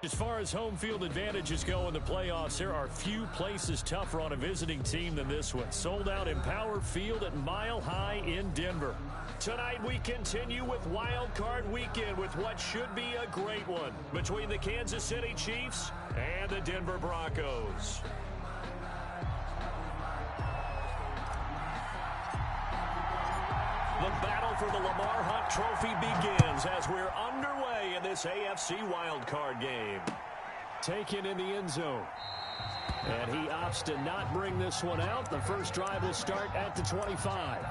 As far as home field advantages go in the playoffs, there are few places tougher on a visiting team than this one. Sold out Empower Field at Mile High in Denver. Tonight we continue with Wild Card Weekend with what should be a great one between the Kansas City Chiefs and the Denver Broncos. The battle for the Lamar Hunt Trophy begins as we're underway in this AFC wildcard game. Taken in the end zone. And he opts to not bring this one out. The first drive will start at the 25.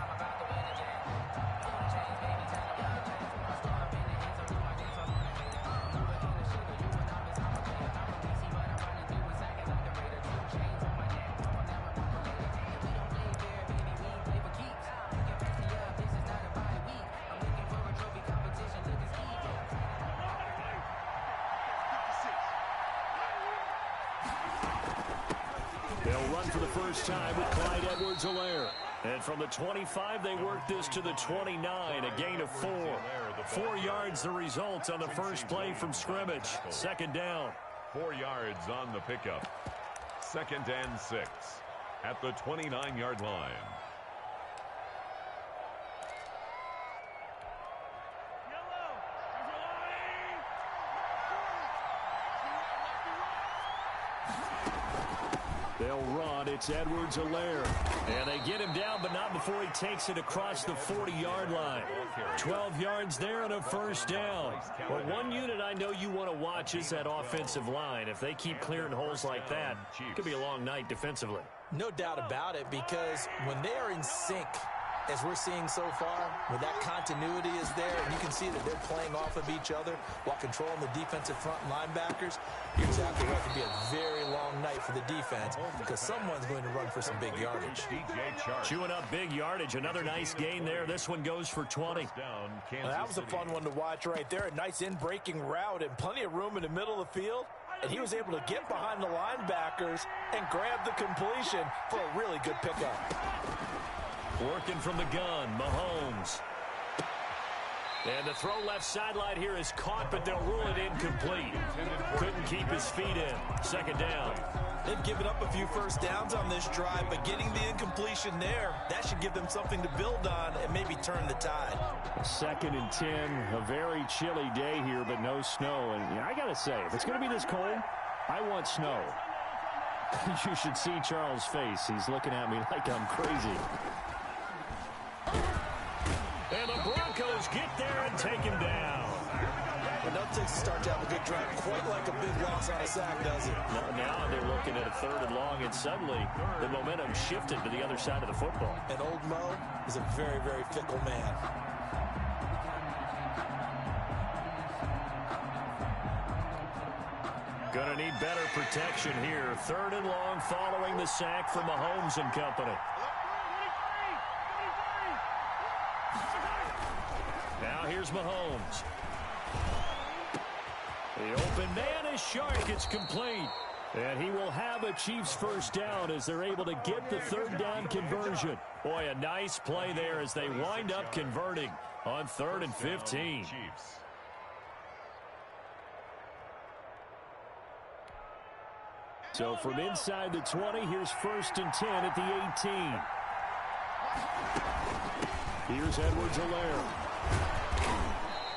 For the first time with Clyde Edwards-Helaire. And from the 25, they work this to the 29, a gain of 4. 4 yards the result on the first play from scrimmage. Second down. 4 yards on the pickup. 2nd and 6 at the 29-yard line. They'll run. It's Edwards-Helaire. And they get him down, but not before he takes it across the 40-yard line. 12 yards there and a first down. Well, one unit I know you want to watch is that offensive line. If they keep clearing holes like that, it could be a long night defensively. No doubt about it, because when they are in sync, as we're seeing so far, where that continuity is there, and you can see that they're playing off of each other while controlling the defensive front linebackers, you're exactly right. It could be a very long night for the defense because someone's going to run for some big yardage. Chewing up big yardage. Another nice gain there. This one goes for 20. Well, that was a fun one to watch right there. A nice in-breaking route and plenty of room in the middle of the field. And he was able to get behind the linebackers and grab the completion for a really good pickup. Working from the gun, Mahomes. And the throw left sideline here is caught, but they'll rule it incomplete. Couldn't keep his feet in. Second down. They've given up a few first downs on this drive, but getting the incompletion there, that should give them something to build on and maybe turn the tide. 2nd and 10, a very chilly day here, but no snow. And I got to say, if it's going to be this cold, I want snow. You should see Charles' face. He's looking at me like I'm crazy. And the Broncos get there and take him down. It doesn't take a start to have a good drive, quite like a big loss on a sack, does it? Now they're looking at a 3rd and long, and suddenly the momentum shifted to the other side of the football. And old Mo is a very, very fickle man. Gonna need better protection here. 3rd and long following the sack from Mahomes and company. Now here's Mahomes. The open man is Shark. It's complete. And he will have a Chiefs first down as they're able to get the 3rd down conversion. Boy, a nice play there as they wind up converting on 3rd and 15. So from inside the 20, here's 1st and 10 at the 18. Here's Edwards-Helaire.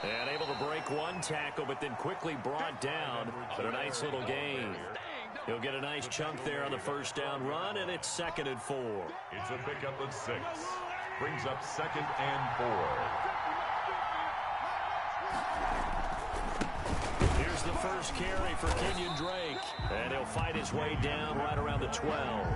And able to break one tackle, but then quickly brought down. But a nice little gain. He'll get a nice chunk there on the first down run, and it's 2nd and 4. It's a pickup of 6. Brings up 2nd and 4. Here's the first carry for Kenyon Drake. And he'll fight his way down right around the 12.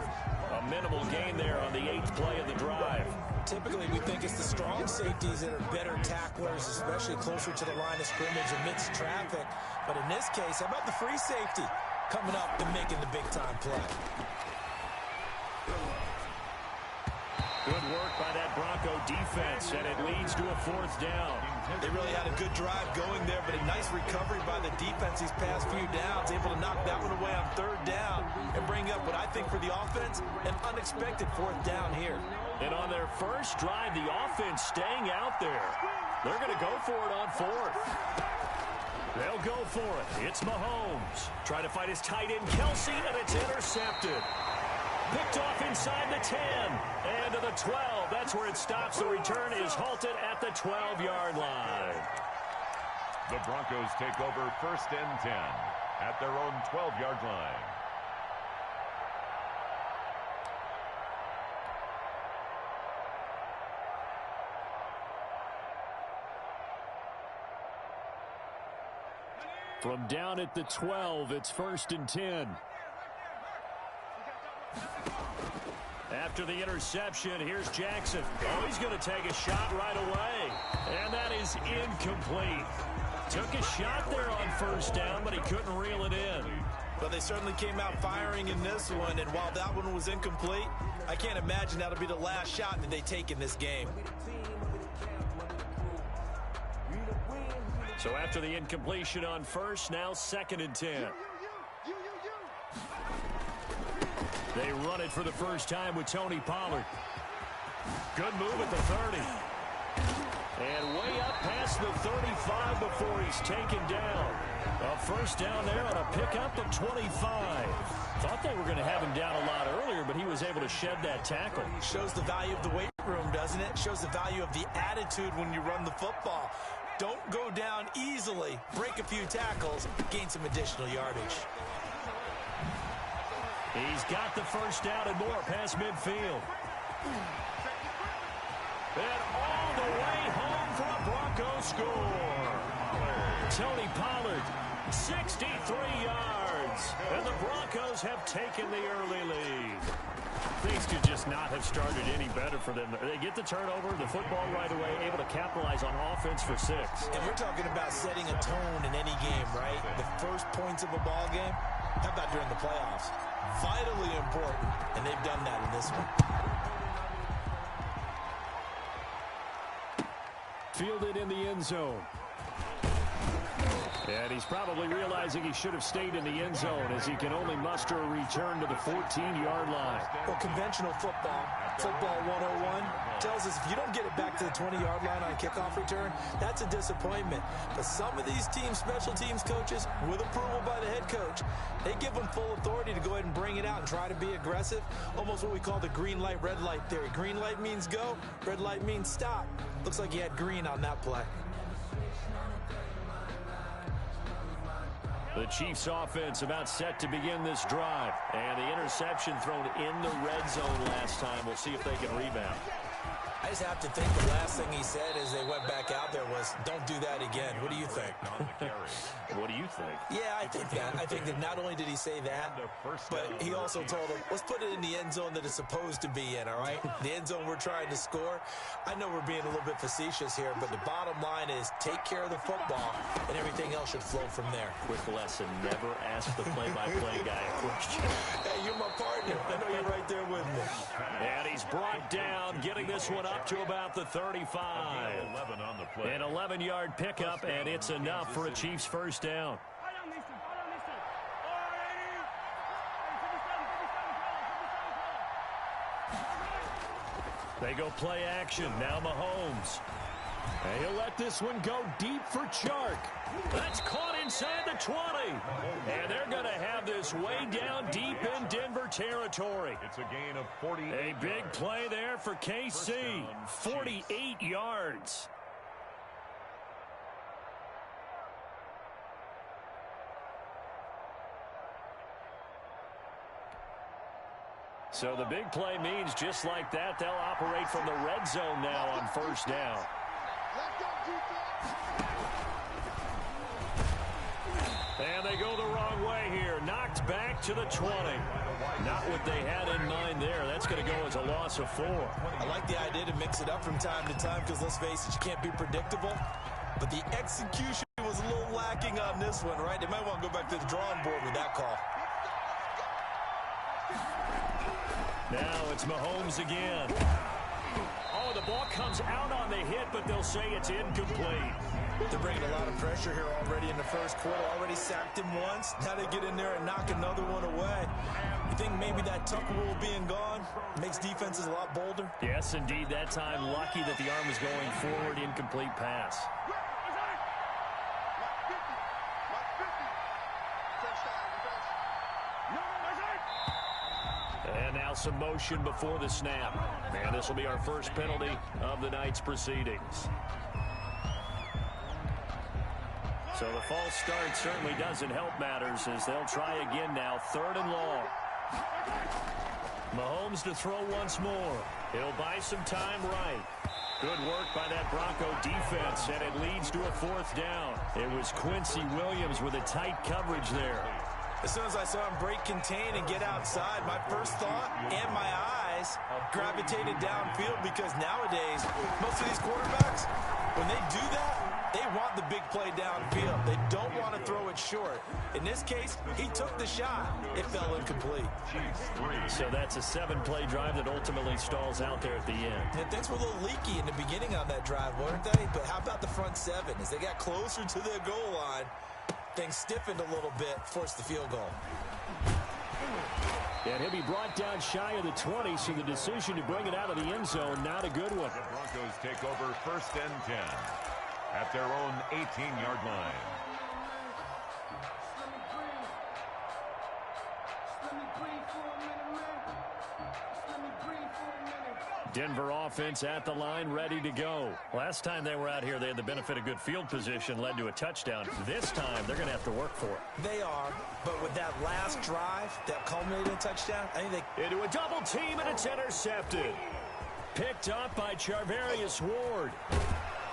A minimal gain there on the 8th play of the drive. Typically, we think it's the strong safeties that are better tacklers, especially closer to the line of scrimmage amidst traffic. But in this case, how about the free safety coming up and making the big-time play? Good work by that Bronco defense, and it leads to a 4th down. They really had a good drive going there, but a nice recovery by the defense these past few downs, able to knock that one away on 3rd down and bring up what I think for the offense, an unexpected 4th down here. And on their first drive, the offense staying out there. They're going to go for it on 4th. They'll go for it. It's Mahomes. Trying to fight his tight end, Kelsey, and it's intercepted. Picked off inside the 10 and to the 12. That's where it stops. The return is halted at the 12-yard line. The Broncos take over 1st and 10 at their own 12-yard line. From down at the 12, it's 1st and 10. After the interception, here's Jackson. Oh, he's going to take a shot right away. And that is incomplete. Took a shot there on 1st down, but he couldn't reel it in. But they certainly came out firing in this one, and while that one was incomplete, I can't imagine that'll be the last shot that they take in this game. So after the incompletion on 1st, now 2nd and 10. They run it for the first time with Tony Pollard. Good move at the 30. And way up past the 35 before he's taken down. A 1st down there on a pickup of 25. Thought they were going to have him down a lot earlier, but he was able to shed that tackle. Shows the value of the weight room, doesn't it? Shows the value of the attitude when you run the football. Don't go down easily. Break a few tackles. Gain some additional yardage. He's got the 1st down and more past midfield. And all the way home for a Broncos score. Tony Pollard, 63 yards. And the Broncos have taken the early lead. Things could just not have started any better for them. They get the turnover, the football right away, able to capitalize on offense for 6. And we're talking about setting a tone in any game, right? The first points of a ball game. How about during the playoffs? Vitally important, and they've done that in this one. Fielded in the end zone. And he's probably realizing he should have stayed in the end zone as he can only muster a return to the 14-yard line. Well, conventional football 101, tells us if you don't get it back to the 20-yard line on kickoff return, that's a disappointment. But some of these teams, special teams coaches, with approval by the head coach, they give them full authority to go ahead and bring it out and try to be aggressive. Almost what we call the green light, red light theory. Green light means go, red light means stop. Looks like he had green on that play. The Chiefs offense about set to begin this drive. And the interception thrown in the red zone last time. We'll see if they can rebound. I just have to think the last thing he said as they went back out there was, don't do that again. What do you think? What do you think? Yeah, I think that. I think that not only did he say that, but he also told them, let's put it in the end zone that it's supposed to be in, all right? The end zone we're trying to score. I know we're being a little bit facetious here, but the bottom line is take care of the football, and everything else should flow from there. Quick lesson, never ask the play-by-play guy a question. Hey, you're my partner. I know you're right there with me. And he's brought down, getting this one up to about the 35. 11 on the play. An 11-yard pickup, and it's enough for a Chiefs first down. They go play action. Now Mahomes. And he'll let this one go deep for Chark. That's caught inside the 20. And they're going to have this way down deep in Denver territory. It's a gain of 48. A big play there for KC. 48 yards. So the big play means just like that, they'll operate from the red zone now on first down. And they go the wrong way here. Knocked back to the 20. Not what they had in mind there. That's going to go as a loss of 4. I like the idea to mix it up from time to time because, let's face it, you can't be predictable. But the execution was a little lacking on this one, right? They might want to go back to the drawing board with that call. Now it's Mahomes again. Oh, the ball comes out on the hit, but they'll say it's incomplete. They're bringing a lot of pressure here already in the first quarter. Already sacked him once. Now they get in there and knock another one away. You think maybe that Tucker rule being gone makes defenses a lot bolder? Yes, indeed. That time, lucky that the arm was going forward. Incomplete pass. And now some motion before the snap. And this will be our first penalty of the night's proceedings. So the false start certainly doesn't help matters as they'll try again now. 3rd and long. Mahomes to throw once more. He'll buy some time right. Good work by that Bronco defense, and it leads to a 4th down. It was Quincy Williams with a tight coverage there. As soon as I saw him break contain and get outside, my first thought and my eyes gravitated downfield because nowadays, most of these quarterbacks, when they do that, they want the big play downfield. They don't want to throw it short. In this case, he took the shot. It fell incomplete. So that's a 7-play drive that ultimately stalls out there at the end. And things were a little leaky in the beginning on that drive, weren't they? But how about the front 7? As they got closer to their goal line, things stiffened a little bit, forced the field goal. And he'll be brought down shy of the 20, so the decision to bring it out of the end zone, not a good one. The Broncos take over 1st and 10 at their own 18-yard line. Denver offense at the line, ready to go. Last time they were out here, they had the benefit of good field position, led to a touchdown. This time, they're going to have to work for it. They are, but with that last drive that culminated in a touchdown, I think they... Into a double team, and it's intercepted. Picked up by Charvarius Ward.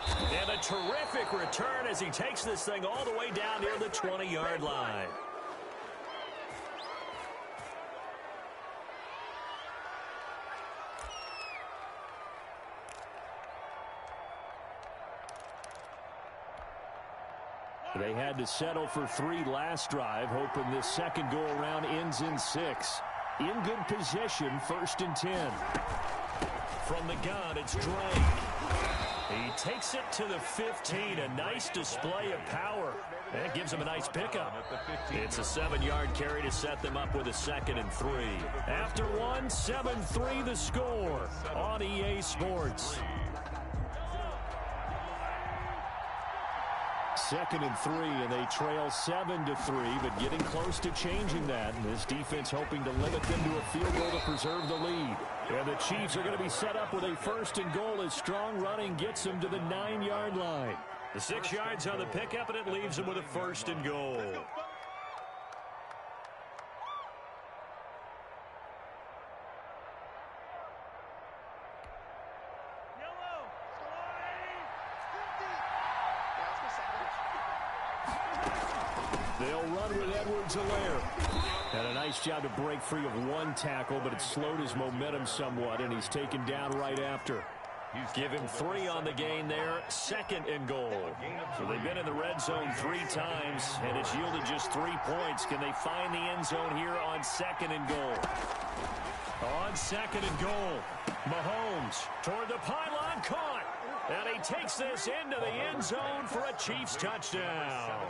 And a terrific return as he takes this thing all the way down near the 20-yard line. They had to settle for 3 last drive, hoping this second go-around ends in 6. In good position, 1st and 10. From the gun, it's Drake. He takes it to the 15. A nice display of power. That gives him a nice pickup. It's a 7-yard carry to set them up with a 2nd and 3. After one, 7-3 the score on EA Sports. 2nd and 3, and they trail 7-3, but getting close to changing that. And this defense hoping to limit them to a field goal to preserve the lead. And the Chiefs are going to be set up with a 1st and goal as strong running gets them to the 9-yard line. The 6 yards on the pickup, and it leaves them with a 1st and goal. They'll run with Edwards-Helaire. And a nice job to break free of 1 tackle, but it slowed his momentum somewhat, and he's taken down right after. Give him 3 on the gain there, 2nd and goal. So they've been in the red zone 3 times, and it's yielded just 3 points. Can they find the end zone here on 2nd and goal? On 2nd and goal, Mahomes toward the pylon, caught. And he takes this into the end zone for a Chiefs touchdown.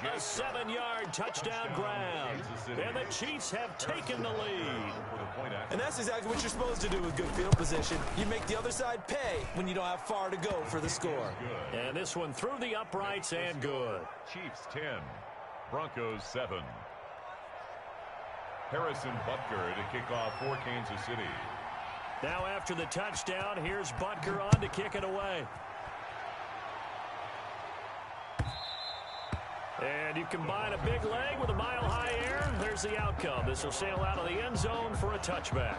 A 7-yard touchdown grab. And the Chiefs have taken the lead. And that's exactly what you're supposed to do with good field position. You make the other side pay when you don't have far to go for the score. And this one through the uprights and good. Chiefs 10, Broncos 7. Harrison Butker to kick off for Kansas City. Now after the touchdown, here's Butker on to kick it away. And you combine a big leg with a mile-high air, there's the outcome. This will sail out of the end zone for a touchback.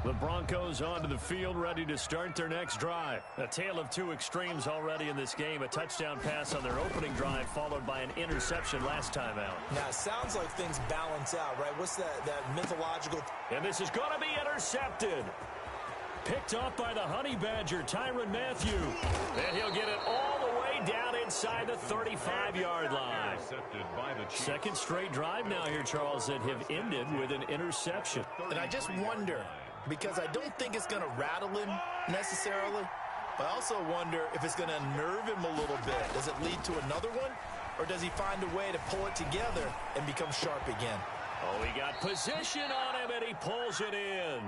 The Broncos onto the field, ready to start their next drive. A tale of 2 extremes already in this game. A touchdown pass on their opening drive, followed by an interception last time out. Now, it sounds like things balance out, right? What's that mythological... And this is going to be intercepted. Picked up by the Honey Badger, Tyrann Mathieu. And he'll get it all the way down inside the 35-yard line. Second straight drive now here, Charles, that have ended with an interception. And I just wonder, because I don't think it's going to rattle him necessarily, but I also wonder if it's going to unnerve him a little bit. Does it lead to another one, or does he find a way to pull it together and become sharp again? Oh, he got position on him, and he pulls it in.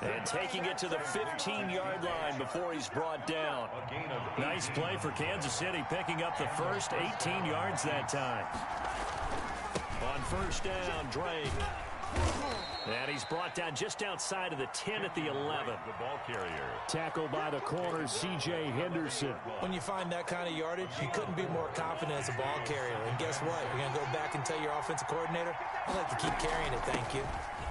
And taking it to the 15-yard line before he's brought down. Nice play for Kansas City, picking up the first 18 yards that time. On first down, Drake. And he's brought down just outside of the 10 at the 11. The ball carrier. Tackled by the corner, C.J. Henderson. When you find that kind of yardage, you couldn't be more confident as a ball carrier. And guess what? You're going to go back and tell your offensive coordinator, I'd like to keep carrying it, thank you.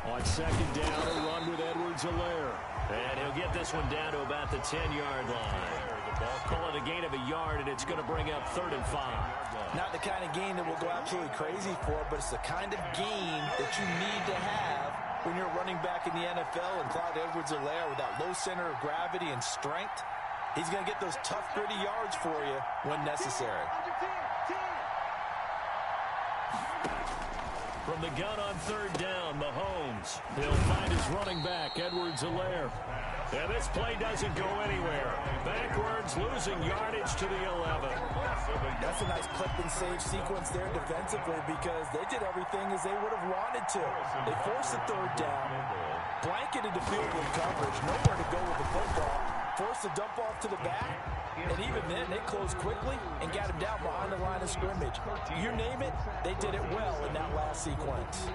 On second down, a run with Edwards-Helaire. And he'll get this one down to about the 10-yard line. Call it a gain of a yard, and it's going to bring up 3rd and 5. Not the kind of gain that we'll go absolutely crazy for, but it's the kind of gain that you need to have when you're running back in the NFL. And Clyde Edwards-Helaire, with that low center of gravity and strength, he's going to get those tough, gritty yards for you when necessary. From the gun on 3rd down, Mahomes. He'll find his running back, Edwards-Helaire. And this play doesn't go anywhere. Backwards, losing yardage to the 11. That's a nice clip and save sequence there defensively, because they did everything as they would have wanted to. They forced the 3rd down, blanketed the field with coverage, nowhere to go with the football, forced the dump off to the back, and even then they closed quickly and got him down behind the line of scrimmage. You name it, they did it well in that last sequence.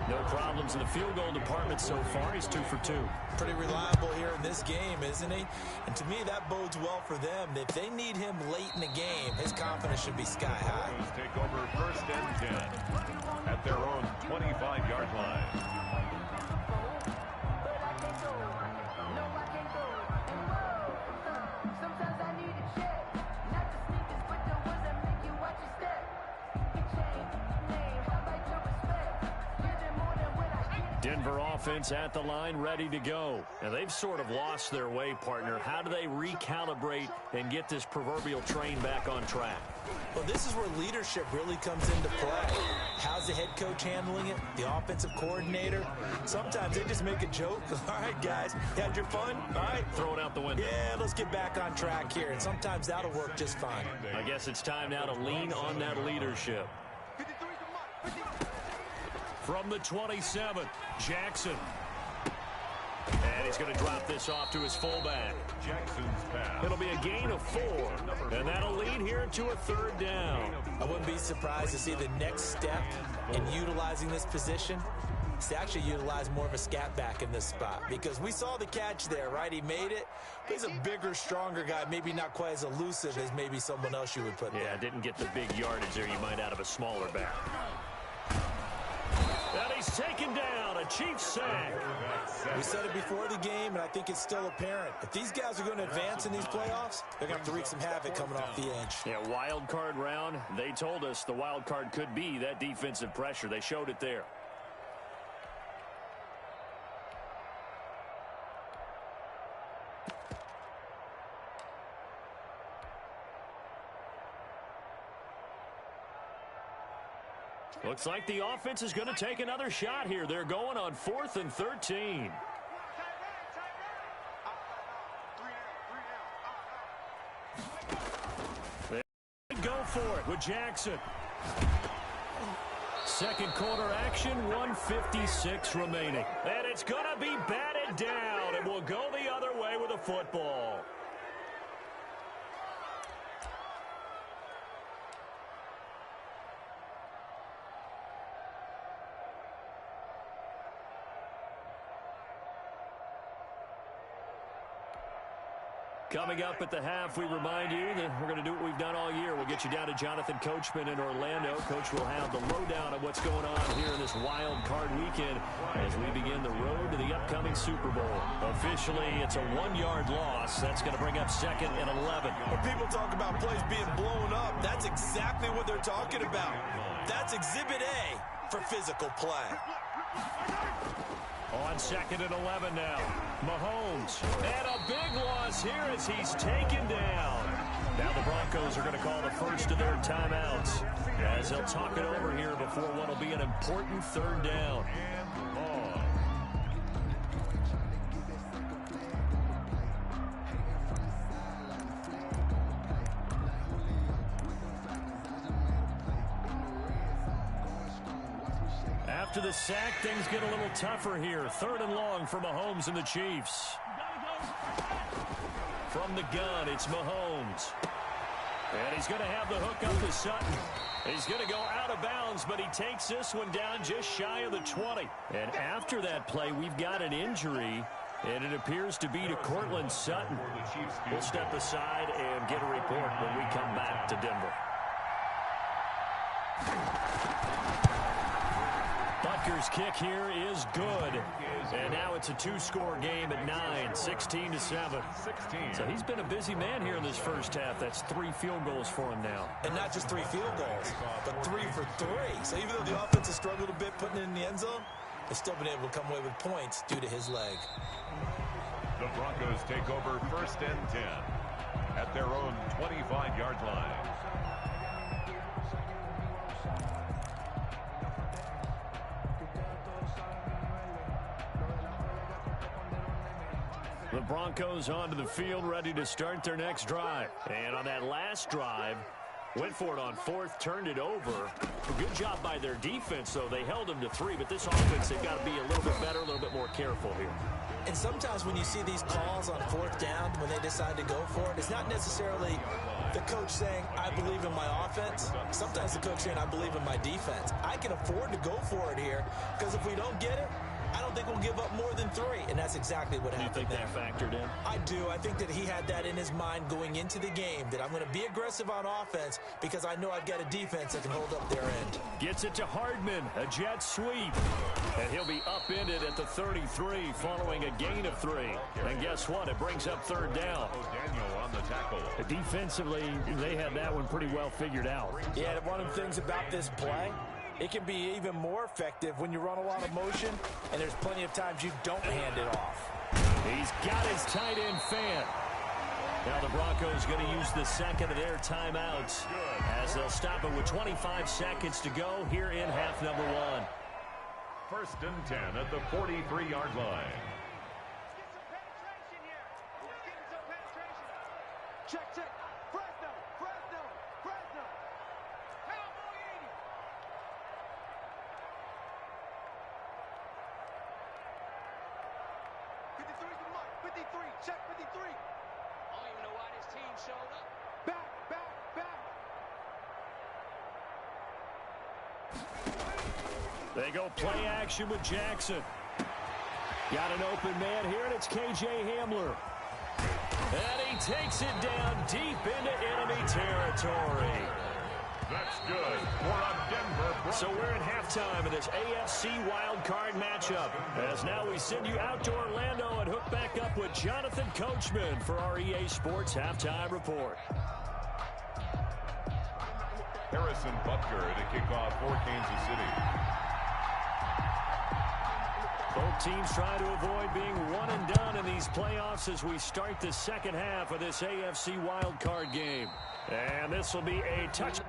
No problems in the field goal department so far. He's 2 for 2. Pretty reliable here in this game, isn't he? And to me, that bodes well for them. If they need him late in the game, his confidence should be sky high. Take over 1st and 10 at their own 25-yard line. Denver offense at the line, ready to go. And they've sort of lost their way, partner. How do they recalibrate and get this proverbial train back on track? Well, this is where leadership really comes into play. How's the head coach handling it? The offensive coordinator? Sometimes they just make a joke. All right, guys, you had your fun? All right. Throw it out the window. Yeah, let's get back on track here. And sometimes that'll work just fine. I guess it's time now to lean on that leadership. From the 27, Jackson. And he's going to drop this off to his fullback. Jackson's pass. It'll be a gain of 4, and that'll lead here to a 3rd down. I wouldn't be surprised to see the next step in utilizing this position is to actually utilize more of a scat back in this spot, because we saw the catch there, right? He made it. But he's a bigger, stronger guy, maybe not quite as elusive as maybe someone else you would put there. Yeah, didn't get the big yardage there you might out of a smaller back. And he's taken down, a Chiefs sack. We said it before the game, and I think it's still apparent. If these guys are going to advance in these playoffs, they're going to have to wreak some havoc coming off the edge. Yeah, wild card round. They told us the wild card could be that defensive pressure. They showed it there. Looks like the offense is going to take another shot here. They're going on 4th and 13. They go for it with Jackson. Second quarter action, 1:56 remaining. And it's going to be batted down, and we'll go the other way with a football. Coming up at the half, we remind you that we're going to do what we've done all year. We'll get you down to Jonathan Coachman in Orlando. Coach will have the lowdown of what's going on here in this wild card weekend as we begin the road to the upcoming Super Bowl. Officially, it's a 1-yard loss. That's going to bring up 2nd and 11. When people talk about plays being blown up, that's exactly what they're talking about. That's Exhibit A for physical play. On 2nd and 11 now. Mahomes. And a big loss here as he's taken down. Now the Broncos are going to call the first of their timeouts as they'll talk it over here before what will be an important 3rd down. after the sack, things get a little tougher here. 3rd and long for Mahomes and the Chiefs. From the gun, it's Mahomes. And he's going to have the hook up to Sutton. He's going to go out of bounds, but he takes this one down just shy of the 20. And after that play, we've got an injury, and it appears to be to Cortland Sutton. We'll step aside and get a report when we come back to Denver. Butker's kick here is good. And now it's a 2-score game at 9, 16-7. So he's been a busy man here in this first half. That's 3 field goals for him now. And not just 3 field goals, but 3 for 3. So even though the offense has struggled a bit putting it in the end zone, they've still been able to come away with points due to his leg. The Broncos take over 1st and 10 at their own 25-yard line. The Broncos onto the field, ready to start their next drive. And on that last drive, went for it on 4th, turned it over. A good job by their defense, though. They held them to 3, but this offense, they've got to be a little bit better, a little bit more careful here. And sometimes when you see these calls on 4th down, when they decide to go for it, it's not necessarily the coach saying, I believe in my offense. Sometimes the coach saying, I believe in my defense. I can afford to go for it here, because if we don't get it, I don't think we'll give up more than 3, and that's exactly what happened. You think that factored in? I do. I think that he had that in his mind going into the game, that I'm going to be aggressive on offense because I know I've got a defense that can hold up their end. Gets it to Hardman, a jet sweep. And he'll be upended at the 33 following a gain of 3. And guess what? It brings up 3rd down. Daniel on the tackle. Defensively, they had that one pretty well figured out. Yeah, one of the things about this play, it can be even more effective when you run a lot of motion, and there's plenty of times you don't hand it off. He's got his tight end fan. Now the Broncos going to use the second of their timeouts as they'll stop it with 25 seconds to go here in half number 1. 1st and 10 at the 43-yard line. Check. Fresno. Cowboy 80. Check 53. I don't even know why this team showed up. Back. They go play action with Jackson. Got an open man here, and it's K.J. Hamler. And he takes it down deep into enemy territory. That's good for a Denver Broncos. So we're in halftime of this AFC wildcard matchup. As now we send you out to Orlando and hook back up with Jonathan Coachman for our EA Sports Halftime Report. Harrison Butker to kick off for Kansas City. Both teams trying to avoid being one and done in these playoffs as we start the second half of this AFC wildcard game. And this will be a touch.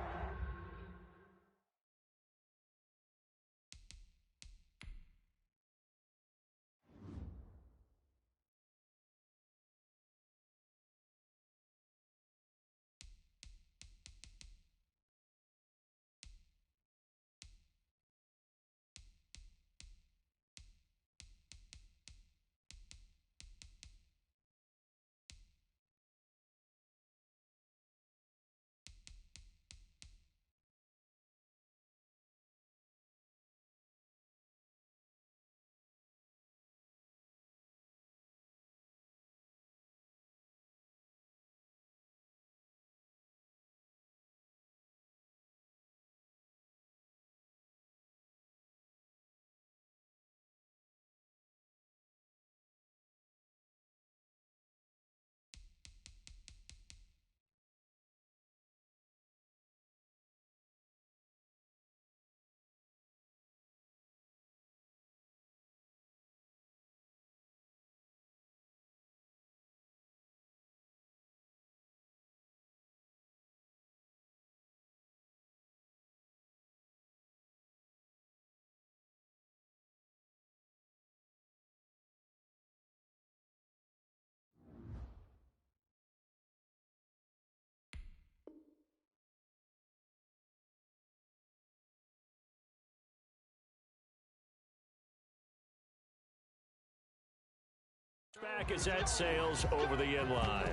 back as that sails over the end line.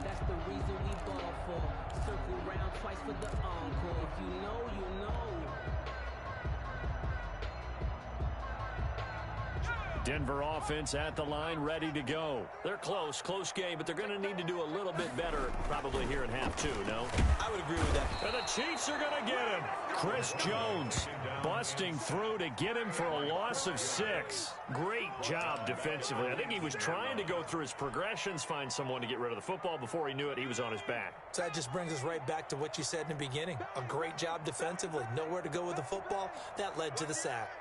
That's the reason we ball for. Circle round twice for the encore. If you know, you know. Denver offense at the line, ready to go. They're close game, but they're going to need to do a little bit better probably here in half two, no? I would agree with that. And the Chiefs are going to get him. Chris Jones busting through to get him for a loss of 6. Great job defensively. I think he was trying to go through his progressions, find someone to get rid of the football. Before he knew it, he was on his back. So that just brings us right back to what you said in the beginning. A great job defensively. Nowhere to go with the football. That led to the sack.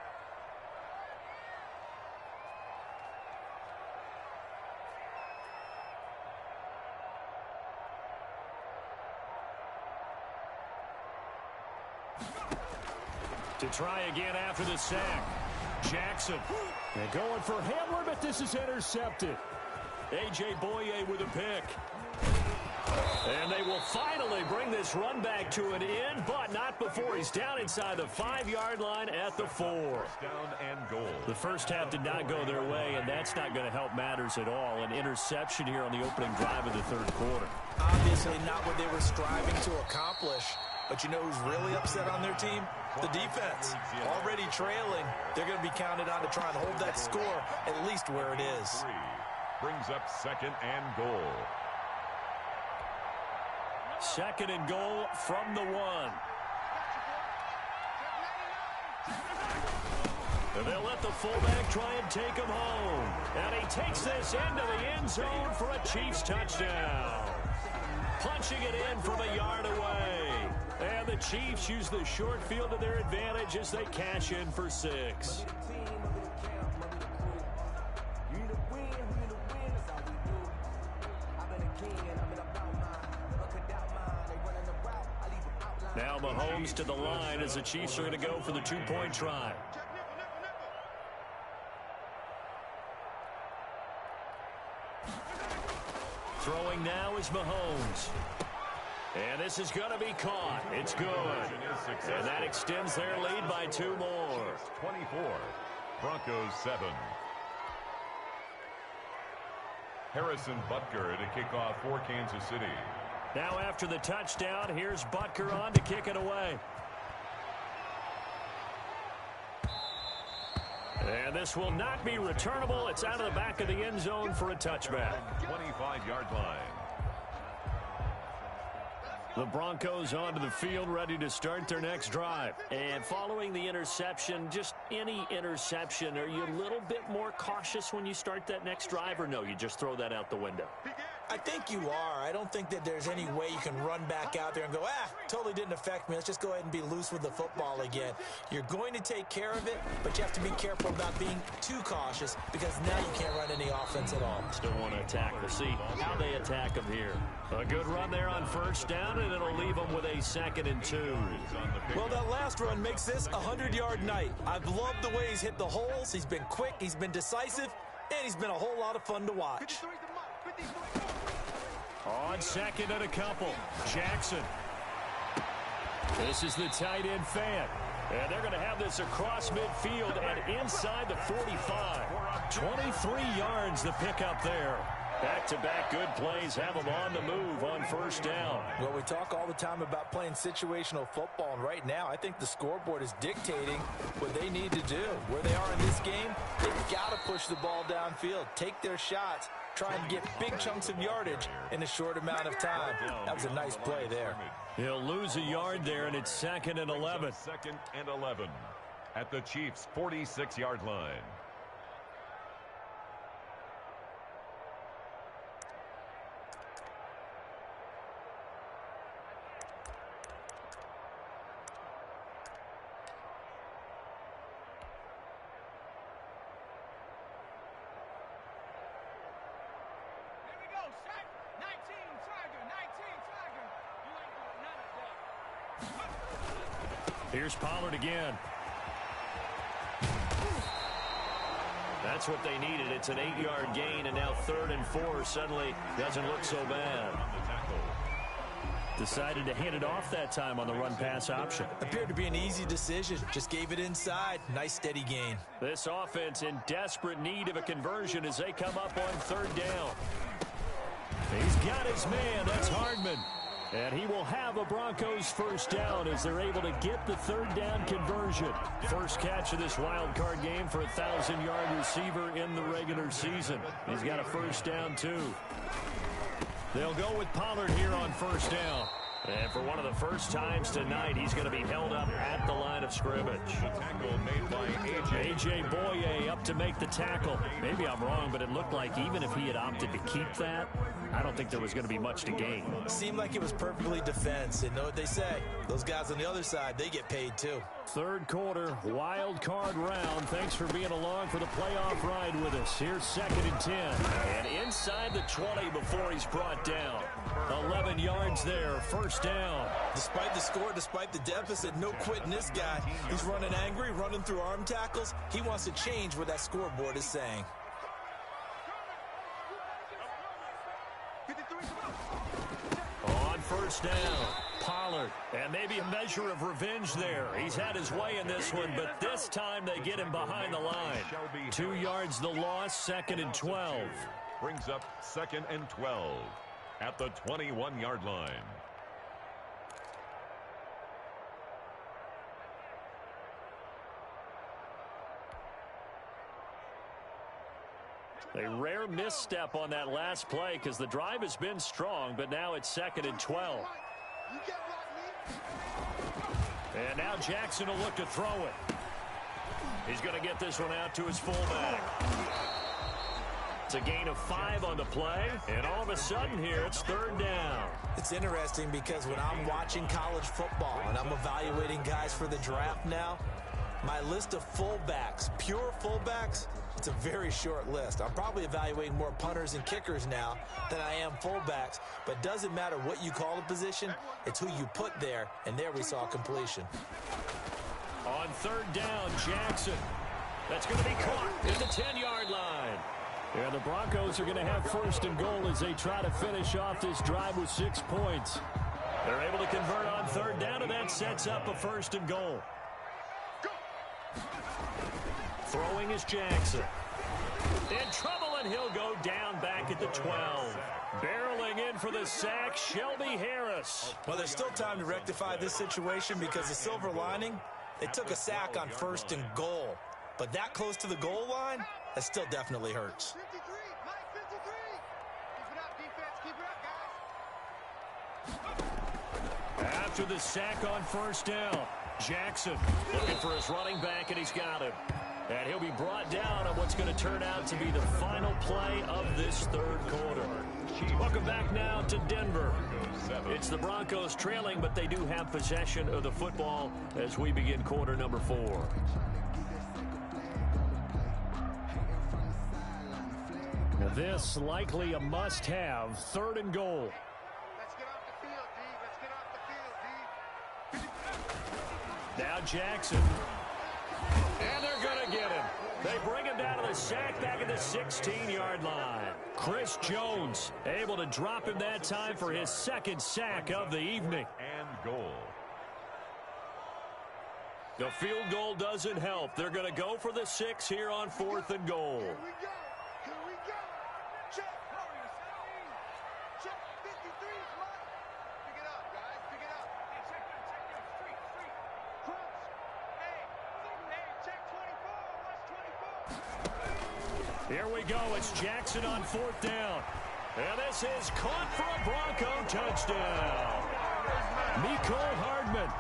To try again after the sack. Jackson. They're going for Hamler, but this is intercepted. A.J. Boye with a pick. And they will finally bring this run back to an end, but not before he's down inside the 5-yard line at the 4. Down and goal. The first half did not go their way, and that's not going to help matters at all. An interception here on the opening drive of the third quarter. Obviously not what they were striving to accomplish. But you know who's really upset on their team? The defense. Already trailing. They're going to be counted on to try and hold that score at least where it is. Brings up 2nd and goal. 2nd and goal from the 1. And they'll let the fullback try and take him home. And he takes this into the end zone for a Chiefs touchdown. Punching it in from a yard away. And the Chiefs use the short field to their advantage as they cash in for 6. Now Mahomes to the line as the Chiefs are going to go for the 2-point try. Throwing now is Mahomes. And this is going to be caught. It's good. And that extends their lead by 2 more. 24. Broncos 7. Harrison Butker to kick off for Kansas City. Now after the touchdown, here's Butker on to kick it away. And this will not be returnable. It's out of the back of the end zone for a touchback. 25-yard line. The Broncos onto the field, ready to start their next drive. And following the interception, just any interception, are you a little bit more cautious when you start that next drive, or no, you just throw that out the window? I think you are. I don't think that there's any way you can run back out there and go, totally didn't affect me. Let's just go ahead and be loose with the football again. You're going to take care of it, but you have to be careful about being too cautious because now you can't run any offense at all. Still want to attack. We'll see how they attack them here. A good run there on first down, and it'll leave them with a 2nd and 2. Well, that last run makes this a 100-yard night. I've loved the way he's hit the holes. He's been quick, he's been decisive, and he's been a whole lot of fun to watch. On 2nd and a couple, Jackson. This is the tight end fan. And they're going to have this across midfield and inside the 45. 23 yards the pickup there. Back-to-back good plays have them on the move on first down. Well, we talk all the time about playing situational football, and right now I think the scoreboard is dictating what they need to do. Where they are in this game, they've got to push the ball downfield, take their shots, try and get big chunks of yardage in a short amount of time. That was a nice play there. He'll lose a yard there, and it's 2nd and 11. 2nd and 11 at the Chiefs' 46-yard line. Here's Pollard again. That's what they needed. It's an 8-yard gain, and now 3rd and 4 suddenly doesn't look so bad. Decided to hand it off that time on the run-pass option. Appeared to be an easy decision. Just gave it inside. Nice steady gain. This offense in desperate need of a conversion as they come up on third down. He's got his man. That's Hardman. And he will have a Broncos first down as they're able to get the third down conversion. First catch of this wild card game for a 1,000-yard receiver in the regular season. He's got a first down, too. They'll go with Pollard here on first down. And for one of the first times tonight, he's going to be held up at the line of scrimmage. The tackle made by A.J. Boye up to make the tackle. Maybe I'm wrong, but it looked like even if he had opted to keep that, I don't think there was going to be much to gain. Seemed like it was perfectly defense. And know what they say? Those guys on the other side, they get paid too. Third quarter, wild card round. Thanks for being along for the playoff ride with us. Here's 2nd and 10. And inside the 20 before he's brought down. 11 yards there, first down. Despite the score, despite the deficit, no quitting this guy. He's running angry, running through arm tackles. He wants to change what that scoreboard is saying. On first down, Pollard. And maybe a measure of revenge there. He's had his way in this one, but this time they get him behind the line. 2 yards the loss, 2nd and 12. Brings up 2nd and 12 at the 21-yard line. A rare misstep on that last play because the drive has been strong, but now it's 2nd and 12. And now Jackson will look to throw it. He's going to get this one out to his fullback. It's a gain of 5 on the play, and all of a sudden here it's third down. It's interesting because when I'm watching college football and I'm evaluating guys for the draft now, my list of fullbacks, pure fullbacks, it's a very short list. I'm probably evaluating more punters and kickers now than I am fullbacks, but it doesn't matter what you call the position, it's who you put there, and there we saw completion. On third down, Jackson. That's going to be caught at the 10-yard line. And the Broncos are going to have first and goal as they try to finish off this drive with 6 points. They're able to convert on third down, and that sets up a first and goal. Throwing is Jackson. In trouble, and he'll go down back at the 12. Barreling in for the sack, Shelby Harris. Well, there's still time to rectify this situation because the silver lining, they took a sack on first and goal. But that close to the goal line, that still definitely hurts. 53, Mike, 53. Keep it up, defense. Keep it up, guys. After the sack on first down, Jackson looking for his running back, and he's got him. And he'll be brought down on what's going to turn out to be the final play of this third quarter. Welcome back now to Denver. It's the Broncos trailing, but they do have possession of the football as we begin quarter number 4. This likely a must-have, 3rd and goal. Let's get off the field, D. Let's get off the field, D. Now Jackson. And they're going to get him. They bring him down to the sack back at the 16-yard line. Chris Jones able to drop him that time for his 2nd sack of the evening. And goal. The field goal doesn't help. They're going to go for the 6 here on 4th and goal. Here we go. Here we go. Check. Check. 53 is right. Pick it up, guys. Pick it up. Hey, check them. Street. Crooks. Hey, check 24. Watch 24. Here we go. It's Jackson on 4th down. And this is caught for a Bronco touchdown. Mecole Hardman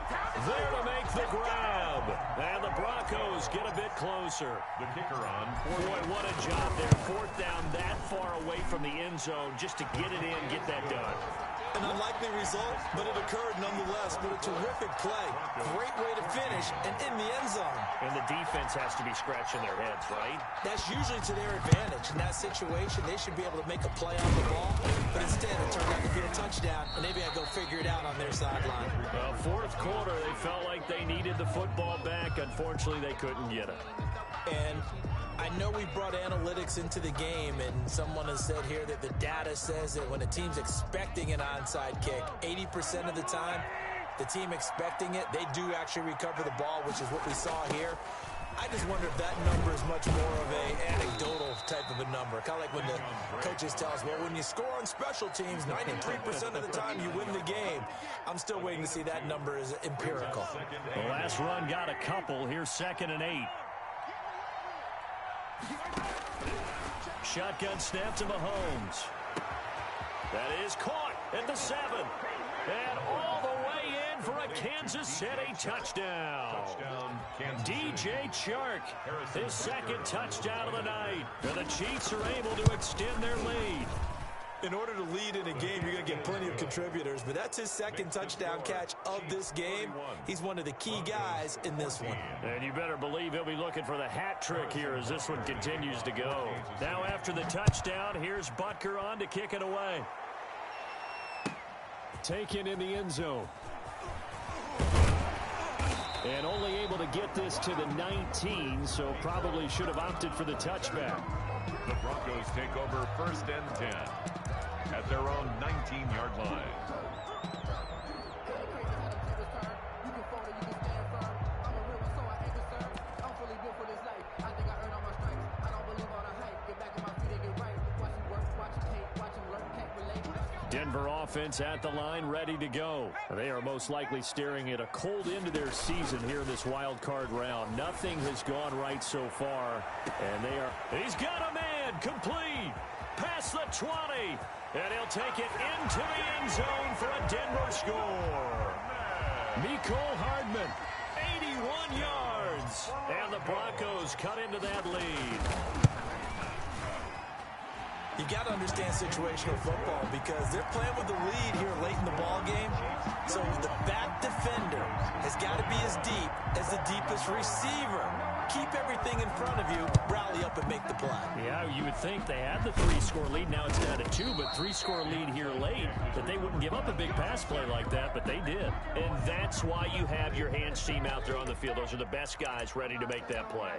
there to make the grab. And the Broncos get a bit closer. The kicker on. Boy, what a job there. 4th down that far away from the end zone just to get it in, get that done. An unlikely result, but it occurred nonetheless. But a terrific play. Great way to finish and in the end zone. And the defense has to be scratching their heads, right? That's usually to their advantage. In that situation, they should be able to make a play on the ball. But instead, it turned out to be a touchdown. And maybe I go figure it out on their sideline. Well, 4th quarter, they felt like they needed the football back. Unfortunately, they couldn't get it. And I know we brought analytics into the game, and someone has said here that the data says that when a team's expecting an onside kick, 80% of the time, the team expecting it, they do actually recover the ball, which is what we saw here. I just wonder if that number is much more of a anecdotal type of a number. Kind of like when the coaches tell us, well, when you score on special teams, 93% of the time you win the game. I'm still waiting to see that number is empirical. The last run got a couple. Here's 2nd and 8. Shotgun snap to Mahomes. That is caught at the 7. And all the way in for a Kansas City touchdown. DJ Chark, his 2nd touchdown of the night. And the Chiefs are able to extend their lead. In order to lead in a game, you're going to get plenty of contributors, but that's his 2nd touchdown catch of this game. He's one of the key guys in this one. And you better believe he'll be looking for the hat trick here as this one continues to go. Now after the touchdown, here's Butker on to kick it away. Taken in the end zone. And only able to get this to the 19, so probably should have opted for the touchback. The Broncos take over 1st and 10 at their own 19-yard line. Denver offense at the line, ready to go. They are most likely staring at a cold end to their season here in this wild card round. Nothing has gone right so far, and they are... He's got a man, complete, past the 20, and he'll take it into the end zone for a Denver score. Mecole Hardman, 81 yards, and the Broncos cut into that lead. You got to understand situational football because they're playing with the lead here late in the ball game. So the back defender has got to be as deep as the deepest receiver. Keep everything in front of you, rally up and make the play. Yeah, you would think they had the 3-score lead. Now it's down to 2, but 3-score lead here late, that they wouldn't give up a big pass play like that, but they did. And that's why you have your hands team out there on the field. Those are the best guys ready to make that play.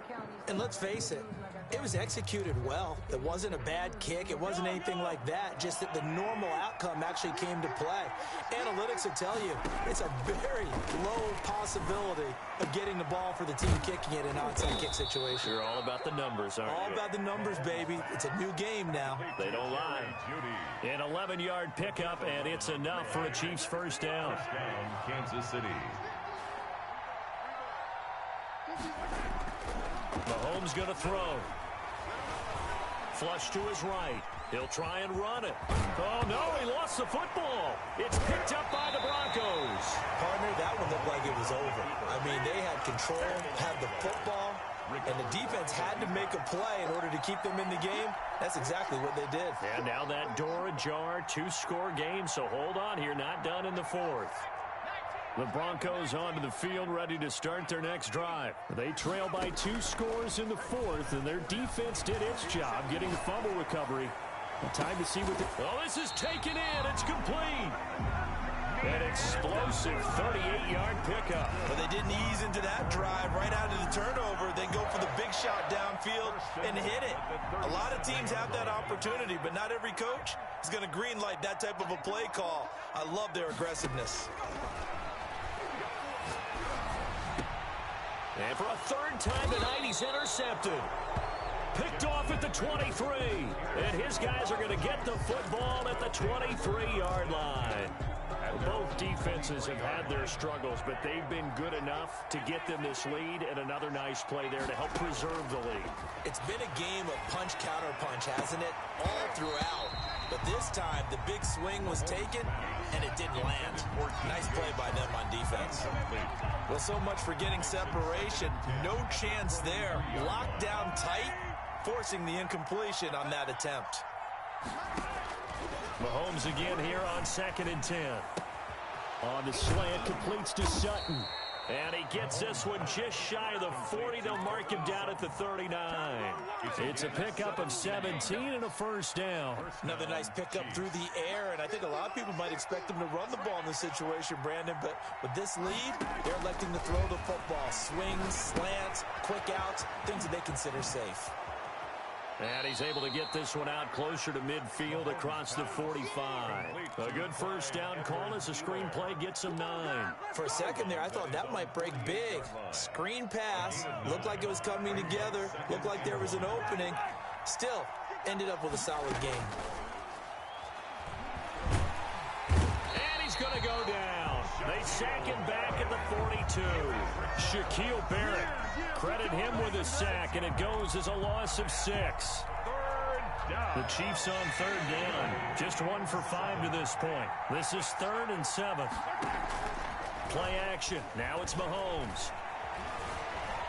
And let's face it, it was executed well. It wasn't a bad kick. It wasn't anything like that. Just that the normal outcome actually came to play. Analytics will tell you it's a very low possibility of getting the ball for the team kicking it in an onside kick situation. You're all about the numbers, aren't you? All about the numbers, baby. It's a new game now. They don't lie. An 11-yard pickup, and it's enough for a Chiefs first down. Kansas City. Mahomes going to throw. Flush to his right. He'll try and run it. Oh, no, he lost the football. It's picked up by the Broncos. Partner, that one looked like it was over. I mean, they had control, had the football, and the defense had to make a play in order to keep them in the game. That's exactly what they did. And now that door ajar, 2-score game, so hold on here, not done in the 4th. The Broncos onto the field, ready to start their next drive. They trail by 2 scores in the 4th, and their defense did its job getting the fumble recovery. Time to see what the... Oh, this is taken in. It's complete. An explosive 38-yard pickup. But they didn't ease into that drive right out of the turnover. They go for the big shot downfield and hit it. A lot of teams have that opportunity, but not every coach is going to green light that type of a play call. I love their aggressiveness. And for a 3rd time tonight, he's intercepted. Picked off at the 23. And his guys are going to get the football at the 23-yard line. Both defenses have had their struggles, but they've been good enough to get them this lead, and another nice play there to help preserve the lead. It's been a game of punch-counter-punch, hasn't it? All throughout. But this time, the big swing was taken, and it didn't land. Nice play by them on defense. Well, so much for getting separation. No chance there. Locked down tight, forcing the incompletion on that attempt. Mahomes again here on 2nd and 10. On the slant, completes to Sutton. And he gets this one just shy of the 40. They'll mark him down at the 39. It's a pickup of 17 and a first down. Another nice pickup through the air, and I think a lot of people might expect him to run the ball in this situation, Brandon, but with this lead, they're electing to throw the football. Swings, slants, quick outs, things that they consider safe. And he's able to get this one out closer to midfield across the 45. A good first down call as the screenplay gets him 9. For a second there, I thought that might break big. Screen pass, looked like it was coming together, looked like there was an opening. Still, ended up with a solid game. And he's going to go down. They sack him back at the 42. Shaquille Barrett, credit him with a sack, and it goes as a loss of 6. The Chiefs on third down. Just 1 for 5 to this point. This is 3rd and 7. Play action. Now it's Mahomes.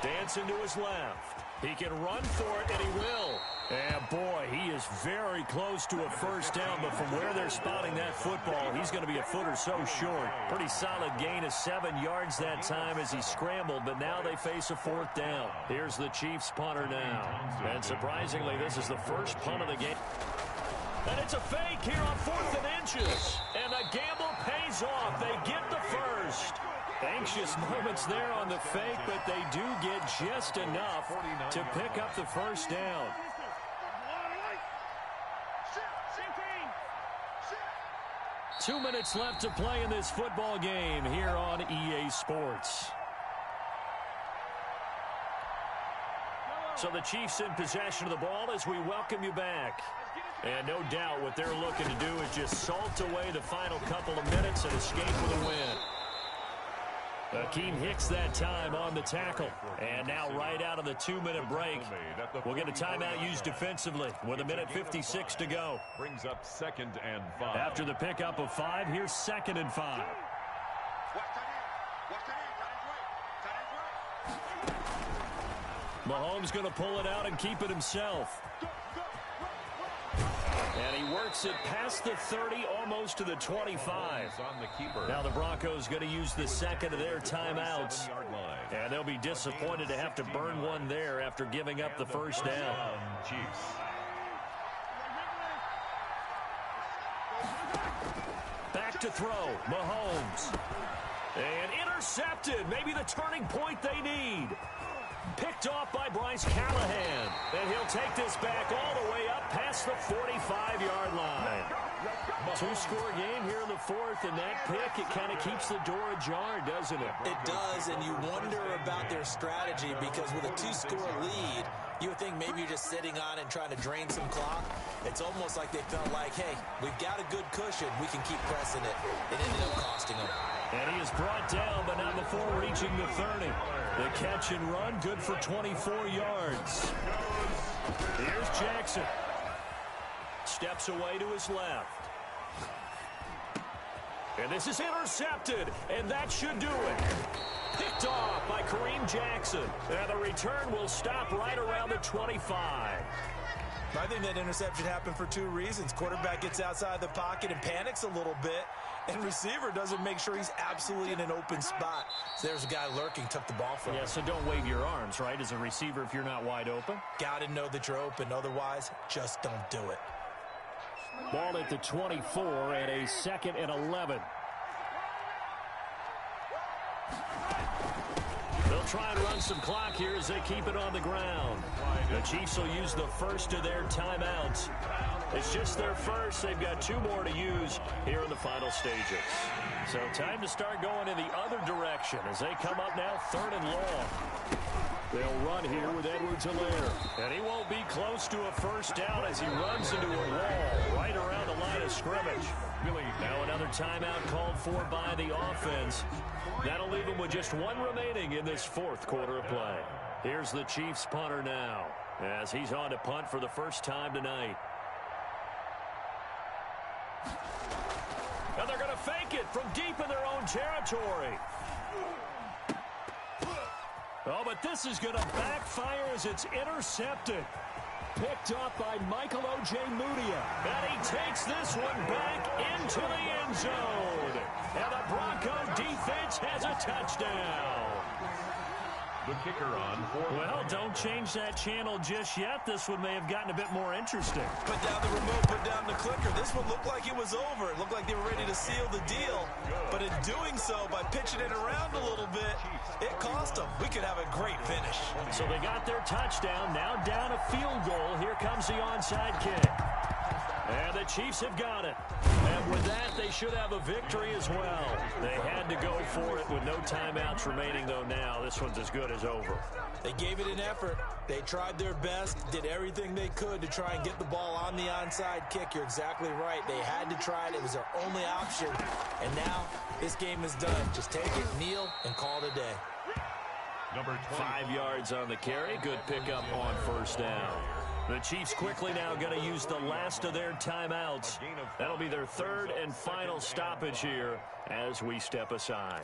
Dancing to his left. He can run for it, and he will. And, boy, he is very close to a first down, but from where they're spotting that football, he's going to be a foot or so short. Pretty solid gain of 7 yards that time as he scrambled, but now they face a 4th down. Here's the Chiefs punter now. And surprisingly, this is the first punt of the game. And it's a fake here on 4th and inches. And the gamble pays off. They get the first. Anxious moments there on the fake, but they do get just enough to pick up the first down. 2 minutes left to play in this football game here on EA Sports. So the Chiefs in possession of the ball as we welcome you back. And no doubt what they're looking to do is just salt away the final couple of minutes and escape with a win. Akeem Hicks that time on the tackle. And now right out of the 2-minute break, we'll get a timeout used defensively with 1:56 to go. Brings up 2nd and 5. After the pickup of 5, here's 2nd and 5. Mahomes going to pull it out and keep it himself. And he works it past the 30, almost to the 25. Now the Broncos going to use the second of their timeouts. And they'll be disappointed to have to burn one there after giving up the first down. Back to throw, Mahomes. And intercepted, maybe the turning point they need. Picked off by Bryce Callahan. And he'll take this back all the way up past the 45-yard line. 2-score game here in the 4th, and that pick, it kind of keeps the door ajar, doesn't it? It does, and you wonder about their strategy because with a 2-score lead, you would think maybe you're just sitting on it and trying to drain some clock. It's almost like they felt like, hey, we've got a good cushion. We can keep pressing it. It ended up costing them. And he is brought down, but not before reaching the 30. The catch and run, good for 24 yards. Here's Jackson. Steps away to his left. And this is intercepted, and that should do it. Picked off by Kareem Jackson. And the return will stop right around the 25. I think that interception happened for 2 reasons. Quarterback gets outside the pocket and panics a little bit, and receiver doesn't make sure he's absolutely in an open spot. So there's a guy lurking, took the ball from him. Yeah, so don't wave your arms, right, as a receiver if you're not wide open. Got to know that you're open. Otherwise, just don't do it. Ball at the 24 and a 2nd and 11. They'll try and run some clock here as they keep it on the ground. The Chiefs will use the first of their timeouts. It's just their first. They've got 2 more to use here in the final stages. So time to start going in the other direction as they come up now 3rd and long. They'll run here with Edwards-Helaire. And he won't be close to a first down as he runs into a wall right around the line of scrimmage. Now another timeout called for by the offense. That'll leave them with just 1 remaining in this 4th quarter of play. Here's the Chiefs punter now as he's on to punt for the first time tonight. And they're going to fake it from deep in their own territory. Oh, but this is going to backfire as it's intercepted. Picked off by Michael Ojemudia. And he takes this one back into the end zone. And the Bronco defense has a touchdown. The kicker on for... Well, don't change that channel just yet. This one may have gotten a bit more interesting. Put down the remote, put down the clicker. This one looked like it was over. It looked like they were ready to seal the deal. But in doing so, by pitching it around a little bit, it cost them. We could have a great finish. So they got their touchdown. Now down a field goal. Here comes the onside kick. And the Chiefs have got it. And with that, they should have a victory as well. They had to go for it with no timeouts remaining, though now. This one's as good as over. They gave it an effort. They tried their best, did everything they could to try and get the ball on the onside kick. You're exactly right. They had to try it. It was their only option. And now this game is done. Just take it, kneel, and call it a day. Number 5 yards on the carry. Good pickup on first down. The Chiefs quickly now going to use the last of their timeouts. That'll be their third and final stoppage here as we step aside.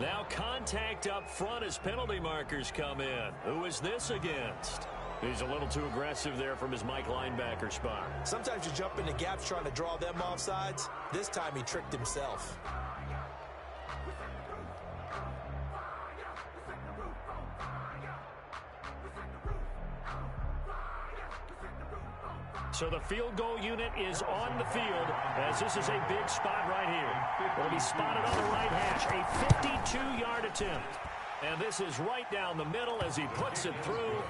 Now contact up front as penalty markers come in. Who is this against? He's a little too aggressive there from his Mike linebacker spot. Sometimes you jump into gaps trying to draw them off sides. This time he tricked himself. So the field goal unit is on the field as this is a big spot right here. It'll be spotted on the right hash. A 52-yard attempt. And this is right down the middle as he puts it through.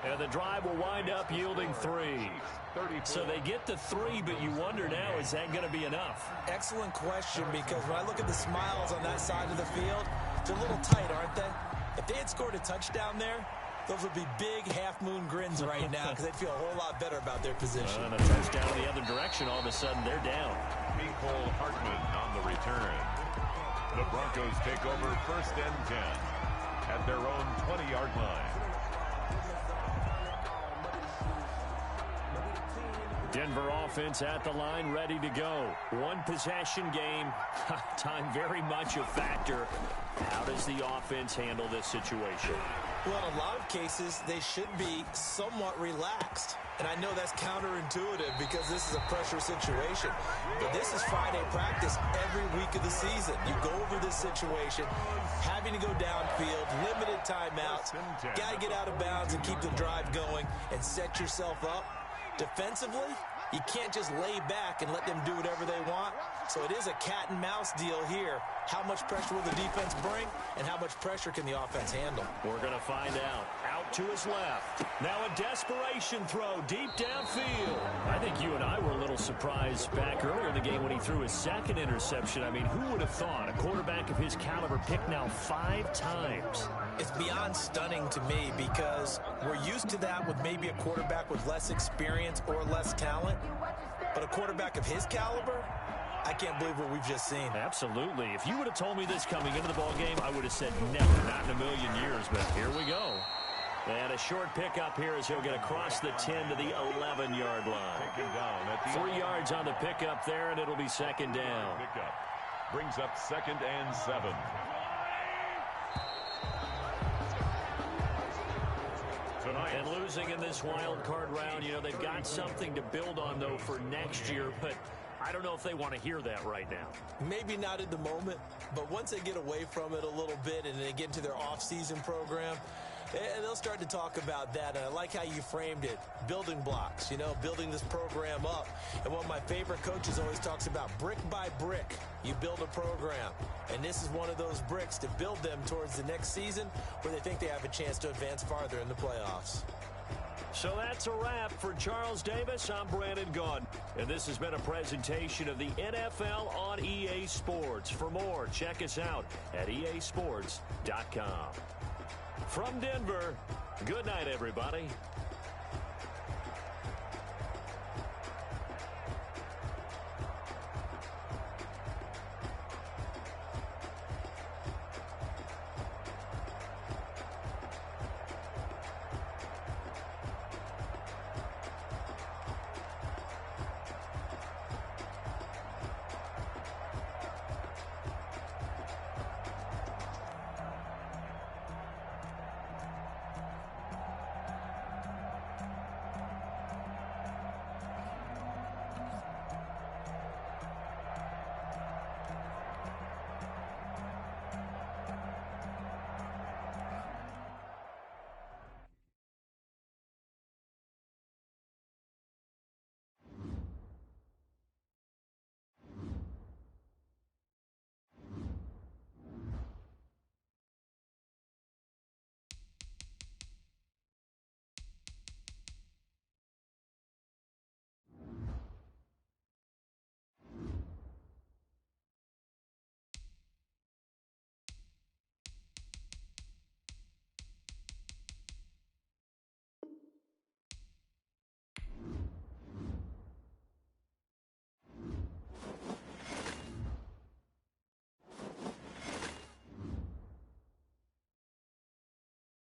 And the drive will wind up yielding 3. So they get the 3, but you wonder now, is that going to be enough? Excellent question, because when I look at the smiles on that side of the field, they're a little tight, aren't they? If they had scored a touchdown there, those would be big half-moon grins right now because they'd feel a whole lot better about their position. And a touchdown in the other direction, all of a sudden they're down. Cole Hartman on the return. The Broncos take over 1st and 10 at their own 20-yard line. Denver offense at the line, ready to go. One possession game. Time very much a factor. How does the offense handle this situation? Well, in a lot of cases, they should be somewhat relaxed. And I know that's counterintuitive because this is a pressure situation. But this is Friday practice every week of the season. You go over this situation, having to go downfield, limited timeouts, got to get out of bounds and keep the drive going and set yourself up. Defensively, you can't just lay back and let them do whatever they want. So it is a cat and mouse deal here. How much pressure will the defense bring, and how much pressure can the offense handle? We're going to find out. Out to his left. Now a desperation throw deep downfield. I think you and I were a little surprised back earlier in the game when he threw his second interception. I mean, who would have thought a quarterback of his caliber picked now 5 times? It's beyond stunning to me because we're used to that with maybe a quarterback with less experience or less talent. But a quarterback of his caliber, I can't believe what we've just seen. Absolutely. If you would have told me this coming into the ballgame, I would have said never, not in a million years. But here we go. And a short pickup here as he'll get across the 10 to the 11-yard line. 3 yards on the pickup there, and it'll be second down. Pickup brings up 2nd and 7. And losing in this wild card round, you know, they've got something to build on, though, for next year. But I don't know if they want to hear that right now. Maybe not at the moment, but once they get away from it a little bit and they get into their off-season program, they'll start to talk about that. And I like how you framed it. Building blocks, you know, building this program up. And one of my favorite coaches always talks about brick by brick, you build a program. And this is one of those bricks to build them towards the next season where they think they have a chance to advance farther in the playoffs. So that's a wrap for Charles Davis. I'm Brandon Gaudin. And this has been a presentation of the NFL on EA Sports. For more, check us out at easports.com. From Denver, good night, everybody.